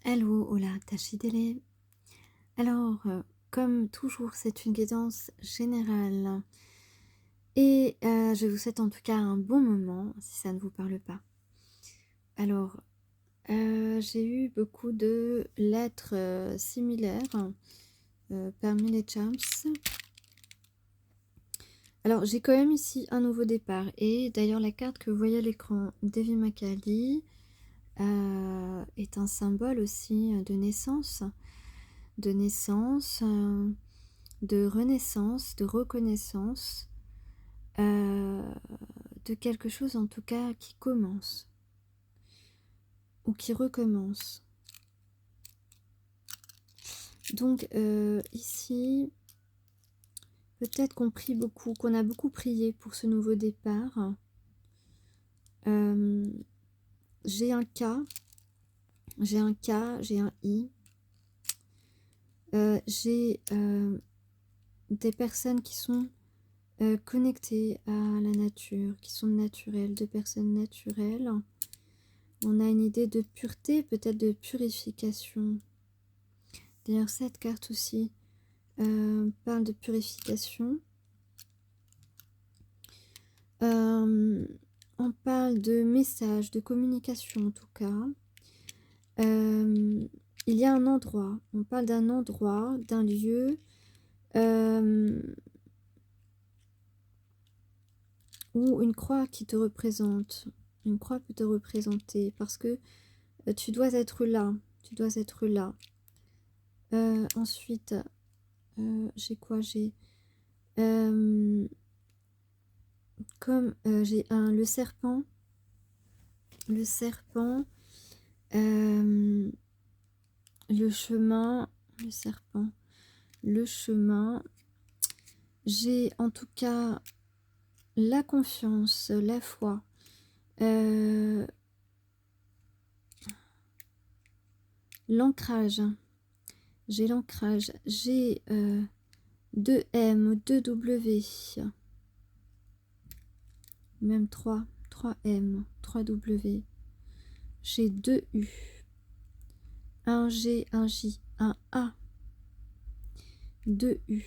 Hello, hola, Tachidele. Alors, comme toujours, c'est une guidance générale et je vous souhaite en tout cas un bon moment, si ça ne vous parle pas. Alors, j'ai eu beaucoup de lettres similaires parmi les charms. Alors, j'ai quand même ici un nouveau départ et d'ailleurs la carte que vous voyez à l'écran, Devi Makali, est un symbole aussi de naissance, de renaissance, de reconnaissance, de quelque chose en tout cas qui commence ou qui recommence. Donc ici, peut-être qu'on prie beaucoup, qu'on a beaucoup prié pour ce nouveau départ. J'ai un K, j'ai un K, j'ai un I. J'ai des personnes qui sont connectées à la nature, qui sont naturelles, de personnes naturelles. On a une idée de pureté, peut-être de purification. D'ailleurs, cette carte aussi parle de purification. On parle de messages, de communication en tout cas. Il y a un endroit, on parle d'un endroit, d'un lieu ou une croix qui te représente. Une croix peut te représenter parce que tu dois être là. Tu dois être là. Ensuite, j'ai quoi? J'ai comme j'ai le serpent. Le serpent. Le chemin. Le serpent. Le chemin. J'ai en tout cas la confiance, la foi. L'ancrage. J'ai l'ancrage. J'ai 2 M, 2 W. Même 3 M, 3 W. J'ai 2 U. Un G, un J, un A. 2 U.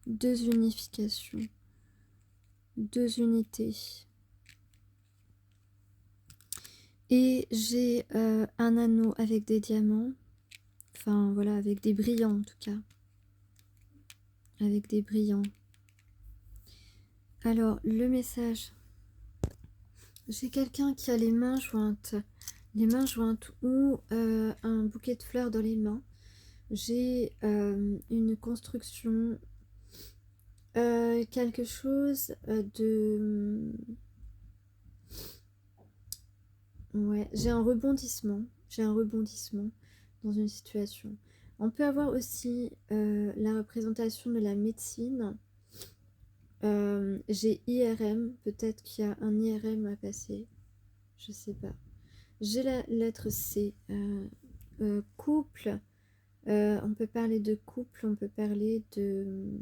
2 unifications. 2 unités. Et j'ai un anneau avec des diamants. Enfin, voilà, avec des brillants en tout cas. Avec des brillants. Alors, le message. J'ai quelqu'un qui a les mains jointes. Les mains jointes ou un bouquet de fleurs dans les mains. J'ai une construction. Quelque chose de... Ouais, j'ai un rebondissement. J'ai un rebondissement dans une situation. On peut avoir aussi la représentation de la médecine. J'ai IRM, peut-être qu'il y a un IRM à passer. Je sais pas. J'ai la lettre C. Couple. On peut parler de couple, on peut parler de...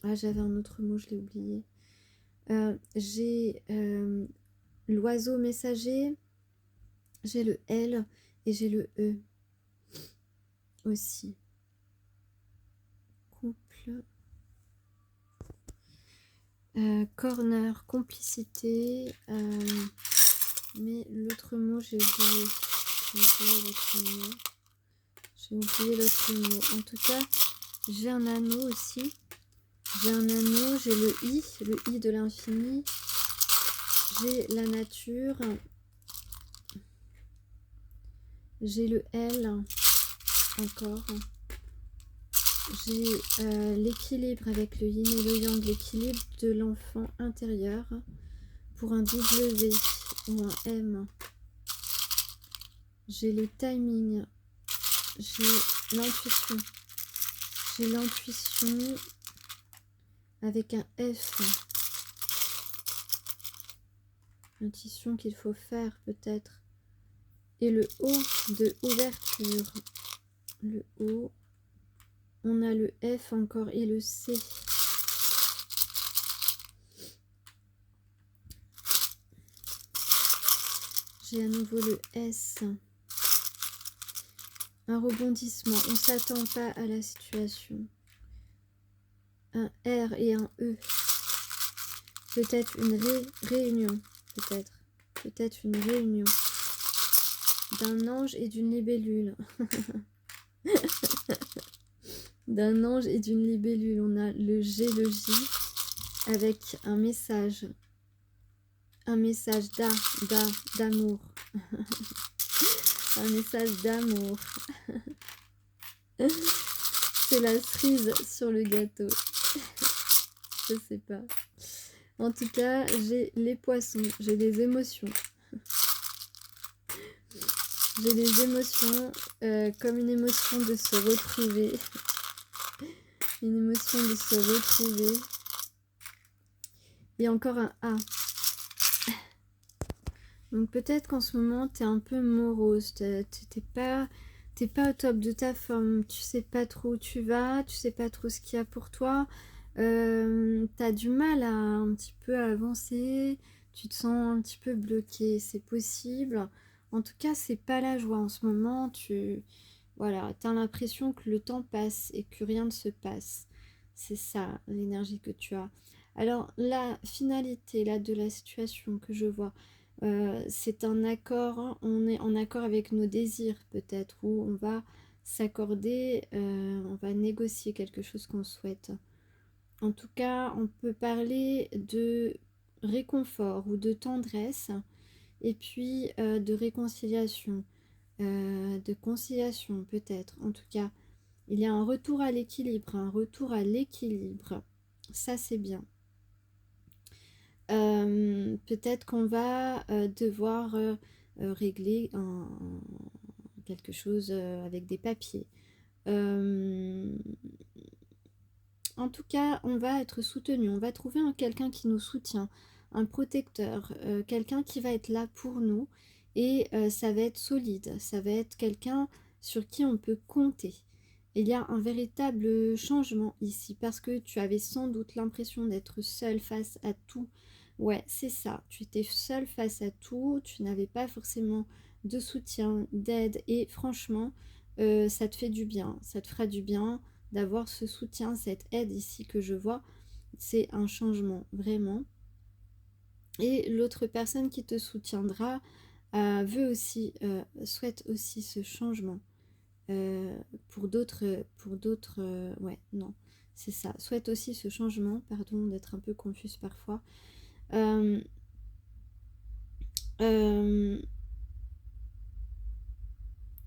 Ah, j'avais un autre mot, je l'ai oublié. J'ai l'oiseau messager. J'ai le L et j'ai le E aussi. Couple. Corner, complicité. Mais l'autre mot, j'ai oublié. J'ai oublié l'autre mot. En tout cas, j'ai un anneau aussi. J'ai un anneau, j'ai le I de l'infini. J'ai la nature. J'ai le L encore. J'ai l'équilibre avec le yin et le yang, l'équilibre de l'enfant intérieur pour un W ou un M. J'ai le timing. J'ai l'intuition. J'ai l'intuition avec un F. L'intuition qu'il faut faire peut-être. Et le O de ouverture. Le O. On a le F encore et le C. J'ai à nouveau le S. un rebondissement. On ne s'attend pas à la situation. Un R et un E. Peut-être une réunion. Peut-être une réunion. D'un ange et d'une libellule. D'un ange et d'une libellule. On a le G, le J avec un message. Un message d'amour. Un message d'amour. C'est la cerise sur le gâteau. Je sais pas. En tout cas, j'ai les poissons, j'ai des émotions. J'ai des émotions comme une émotion de se retrouver. Une émotion de se retrouver. Et encore un A. Donc peut-être qu'en ce moment, tu es un peu morose. T'es pas au top de ta forme. Tu sais pas trop où tu vas. Tu sais pas trop ce qu'il y a pour toi. T'as du mal à un petit peu avancer. Tu te sens un petit peu bloqué. C'est possible. En tout cas, c'est pas la joie en ce moment. Voilà, t'as l'impression que le temps passe et que rien ne se passe. C'est ça, l'énergie que tu as. Alors, la finalité là de la situation que je vois, c'est un accord, hein. On est en accord avec nos désirs peut-être, où on va s'accorder, on va négocier quelque chose qu'on souhaite. En tout cas, on peut parler de réconfort ou de tendresse, et puis de réconciliation, de conciliation peut-être. En tout cas, il y a un retour à l'équilibre, un retour à l'équilibre. Ça, c'est bien. Peut-être qu'on va devoir régler quelque chose avec des papiers. En tout cas, on va être soutenu, on va trouver quelqu'un qui nous soutient, un protecteur, quelqu'un qui va être là pour nous et ça va être solide, ça va être quelqu'un sur qui on peut compter. Il y a un véritable changement ici parce que tu avais sans doute l'impression d'être seule face à tout. Ouais, c'est ça, tu étais seule face à tout, tu n'avais pas forcément de soutien, d'aide et franchement, ça te fait du bien, ça te fera du bien d'avoir ce soutien, cette aide ici que je vois. C'est un changement, vraiment. Et l'autre personne qui te soutiendra souhaite aussi ce changement. Pour d'autres, ouais, non, c'est ça. Souhaite aussi ce changement, pardon d'être un peu confuse parfois. Il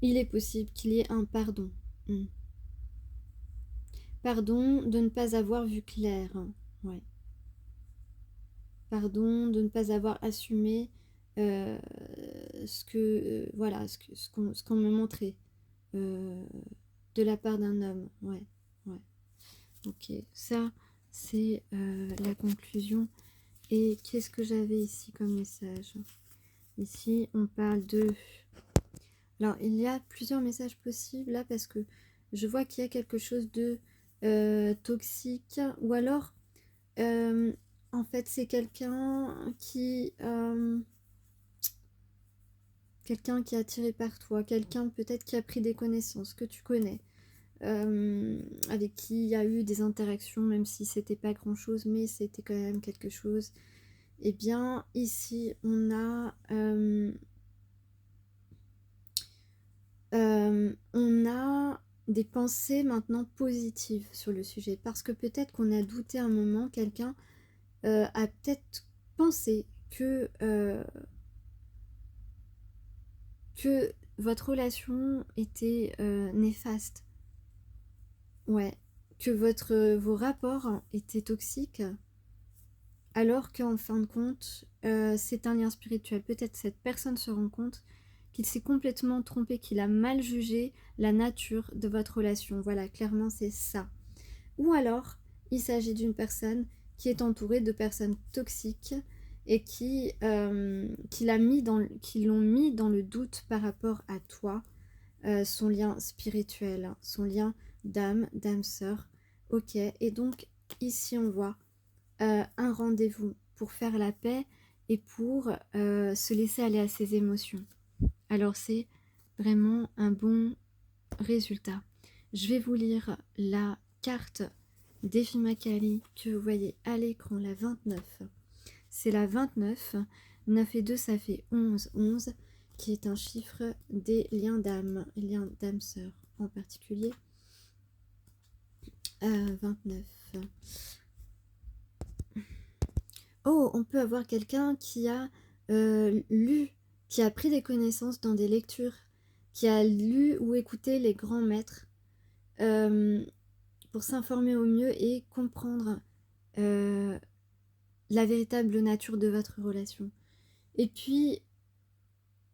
est possible qu'il y ait un pardon. Pardon de ne pas avoir vu clair. Ouais. Pardon de ne pas avoir assumé ce que voilà ce qu'on me montrait de la part d'un homme. Ouais. Ok, ça c'est la conclusion. Et qu'est-ce que j'avais ici comme message? Ici on parle de... Alors il y a plusieurs messages possibles là parce que je vois qu'il y a quelque chose de toxique ou alors en fait c'est quelqu'un qui est attiré par toi, quelqu'un peut-être qui a pris des connaissances que tu connais, avec qui il y a eu des interactions, même si c'était pas grand chose, mais c'était quand même quelque chose. Et bien ici on a des pensées maintenant positives sur le sujet, parce que peut-être qu'on a douté un moment, quelqu'un a peut-être pensé que votre relation était néfaste. Ouais, que vos rapports étaient toxiques, alors qu'en fin de compte, c'est un lien spirituel. Peut-être cette personne se rend compte qu'il s'est complètement trompé, qu'il a mal jugé la nature de votre relation. Voilà, clairement, c'est ça. Ou alors, il s'agit d'une personne qui est entourée de personnes toxiques et qui l'ont mis dans le doute par rapport à toi, son lien spirituel, hein, son lien d'âme sœur. Ok, et donc ici on voit un rendez-vous pour faire la paix et pour se laisser aller à ses émotions. Alors c'est vraiment un bon résultat. Je vais vous lire la carte défi Macali que vous voyez à l'écran, la 29. C'est la 29. 9 et 2, ça fait 11. 11, qui est un chiffre des liens d'âme, liens d'âme-sœur en particulier. 29. Oh, on peut avoir quelqu'un qui a lu, qui a pris des connaissances dans des lectures, qui a lu ou écouté les grands maîtres pour s'informer au mieux et comprendre la véritable nature de votre relation. Et puis,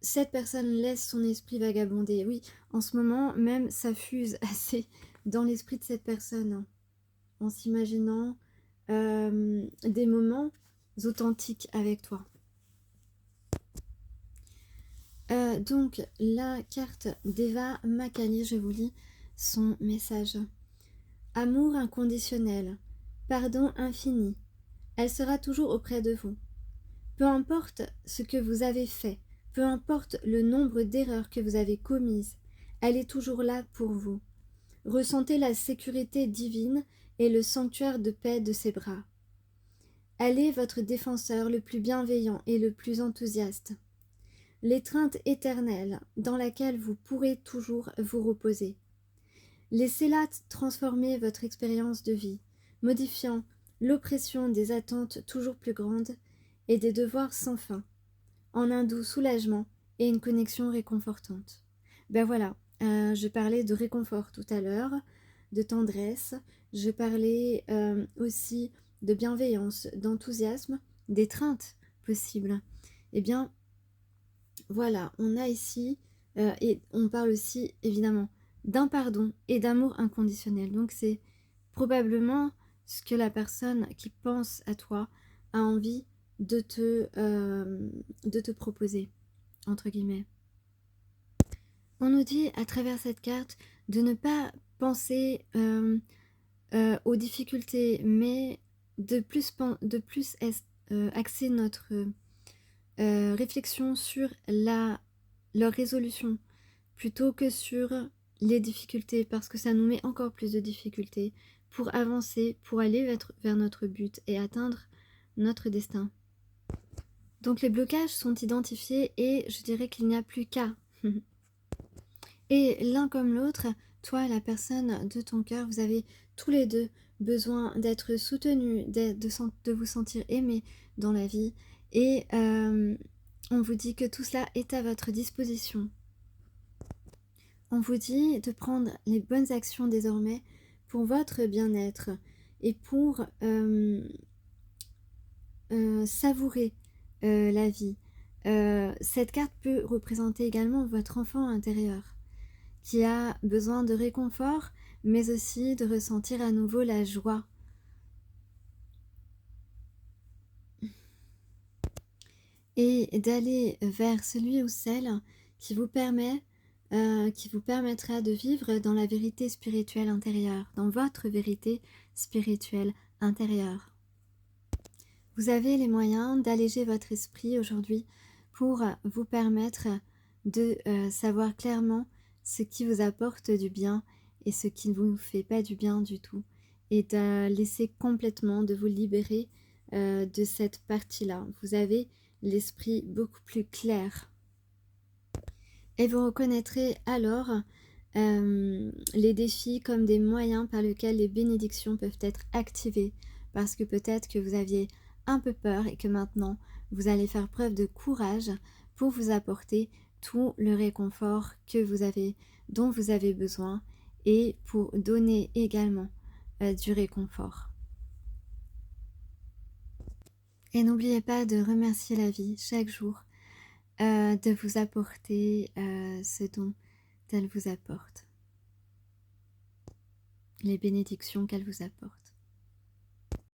cette personne laisse son esprit vagabonder. Oui, en ce moment, même, ça fuse assez dans l'esprit de cette personne, hein, en s'imaginant des moments authentiques avec toi. Donc, la carte d'Eva Macali, je vous lis son message. Amour inconditionnel, pardon infini, elle sera toujours auprès de vous. Peu importe ce que vous avez fait, peu importe le nombre d'erreurs que vous avez commises, elle est toujours là pour vous. Ressentez la sécurité divine et le sanctuaire de paix de ses bras. Elle est votre défenseur le plus bienveillant et le plus enthousiaste. L'étreinte éternelle dans laquelle vous pourrez toujours vous reposer. Laissez-la transformer votre expérience de vie, modifiant l'oppression des attentes toujours plus grandes et des devoirs sans fin, en un doux soulagement et une connexion réconfortante. Ben voilà, je parlais de réconfort tout à l'heure, de tendresse, je parlais aussi de bienveillance, d'enthousiasme, d'étreinte possible. Eh bien, voilà, on a ici, et on parle aussi évidemment d'un pardon et d'amour inconditionnel. Donc c'est probablement ce que la personne qui pense à toi a envie de te proposer, entre guillemets. On nous dit à travers cette carte de ne pas penser aux difficultés, mais de plus axer notre réflexion sur leur résolution plutôt que sur les difficultés, parce que ça nous met encore plus de difficultés pour avancer, pour aller vers notre but et atteindre notre destin. Donc les blocages sont identifiés et je dirais qu'il n'y a plus qu'à. Et l'un comme l'autre, toi et la personne de ton cœur, vous avez tous les deux besoin d'être soutenus, de vous sentir aimés dans la vie. Et on vous dit que tout cela est à votre disposition. On vous dit de prendre les bonnes actions désormais pour votre bien-être et pour savourer la vie. Cette carte peut représenter également votre enfant intérieur qui a besoin de réconfort, mais aussi de ressentir à nouveau la joie. Et d'aller vers celui ou celle qui vous permettra de vivre dans la vérité spirituelle intérieure, dans votre vérité spirituelle intérieure. Vous avez les moyens d'alléger votre esprit aujourd'hui pour vous permettre de savoir clairement ce qui vous apporte du bien et ce qui ne vous fait pas du bien du tout. Et de laisser complètement, de vous libérer de cette partie-là. Vous avez l'esprit beaucoup plus clair. Et vous reconnaîtrez alors les défis comme des moyens par lesquels les bénédictions peuvent être activées. Parce que peut-être que vous aviez un peu peur et que maintenant vous allez faire preuve de courage pour vous apporter tout le réconfort dont vous avez besoin et pour donner également du réconfort. Et n'oubliez pas de remercier la vie chaque jour, de vous apporter ce dont elle vous apporte, les bénédictions qu'elle vous apporte.